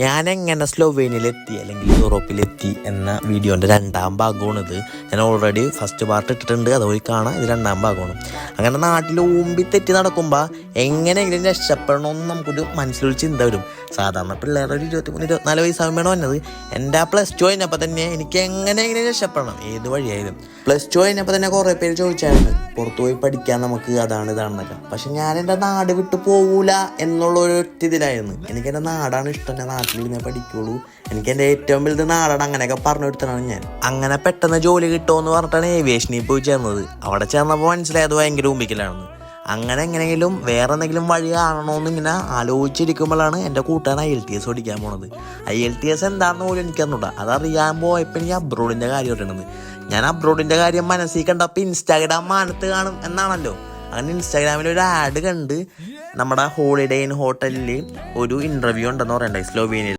ഞാൻ എങ്ങനെ സ്ലോവേനിയയിലെത്തി അല്ലെങ്കിൽ യൂറോപ്പിലെത്തി എന്ന വീഡിയോൻ്റെ രണ്ടാം ഭാഗമാണിത്. ഞാൻ ഓൾറെഡി ഫസ്റ്റ് പാർട്ട് ഇട്ടിട്ടുണ്ട്, അതുപോലെ കാണാം. ഇത് രണ്ടാം ഭാഗമാണ്. അങ്ങനെ നാട്ടിൽ ഊമ്പി തെറ്റി നടക്കുമ്പോൾ എങ്ങനെയെങ്കിലും രക്ഷപ്പെടണമെന്ന് നമുക്കൊരു മനസ്സിലൊരു ചിന്ത വരും. സാധാരണ പിള്ളേരുടെ ഒരു 23-24 വയസ്സാകുമ്പോഴാണ് വന്നത്. എൻ്റെ പ്ലസ് ടു കഴിഞ്ഞപ്പോൾ തന്നെ എനിക്ക് എങ്ങനെയെങ്കിലും രക്ഷപ്പെടണം, ഏത് വഴിയായാലും. പ്ലസ് ടു കഴിഞ്ഞപ്പോൾ തന്നെ കുറേ പേര് ചോദിച്ചായിരുന്നു പുറത്തു പോയി പഠിക്കാൻ നമുക്ക് അതാണ് ഇതാണെന്നൊക്കെ. പക്ഷെ ഞാൻ എൻ്റെ നാട് വിട്ടു പോകൂല എന്നുള്ള ഒരു ഇതിലായിരുന്നു. എനിക്ക് എൻ്റെ നാടാണ് ഇഷ്ടം, ഞാൻ നാട്ടിലിരുന്നേ പഠിക്കുള്ളൂ, എനിക്ക് എൻ്റെ ഏറ്റവും വലുത് നാടാണ്, അങ്ങനെയൊക്കെ പറഞ്ഞു കൊടുത്തതാണ് ഞാൻ. അങ്ങനെ പെട്ടെന്ന് ജോലി കിട്ടുമെന്ന് പറഞ്ഞിട്ടാണ് ഏവിയേഷനിൽ പോയി ചേർന്നത്. അവിടെ ചേർന്നപ്പോൾ മനസ്സിലായത് ഭയങ്കര ഊമ്പിക്കലാണെന്ന്. അങ്ങനെ എങ്ങനെയെങ്കിലും വേറെ എന്തെങ്കിലും വഴി കാണണമെന്ന് ഇങ്ങനെ ആലോചിച്ചിരിക്കുമ്പോഴാണ് എൻ്റെ കൂട്ടുകാരൻ IELTS പഠിക്കാൻ പോണത്. IELTS എന്താണെന്ന് പോലും എനിക്കറിഞ്ഞൂടാ. അതറിയാൻ പോയപ്പോൾ എനിക്ക് അബ്രോഡിൻ്റെ കാര്യം അറിയണത്. ഞാൻ അബ്രോഡിൻ്റെ കാര്യം മനസ്സിൽ കണ്ടപ്പോൾ ഇൻസ്റ്റാഗ്രാം മാനത്ത് കാണും എന്നാണല്ലോ. അങ്ങനെ ഇൻസ്റ്റാഗ്രാമിൽ ഒരു ആഡ് കണ്ട് നമ്മുടെ ഹോളിഡേ ഇൻ ഹോട്ടലിൽ ഒരു ഇൻ്റർവ്യൂ ഉണ്ടെന്ന് പറയണ്ടായി സ്ലോവേനിയയിൽ.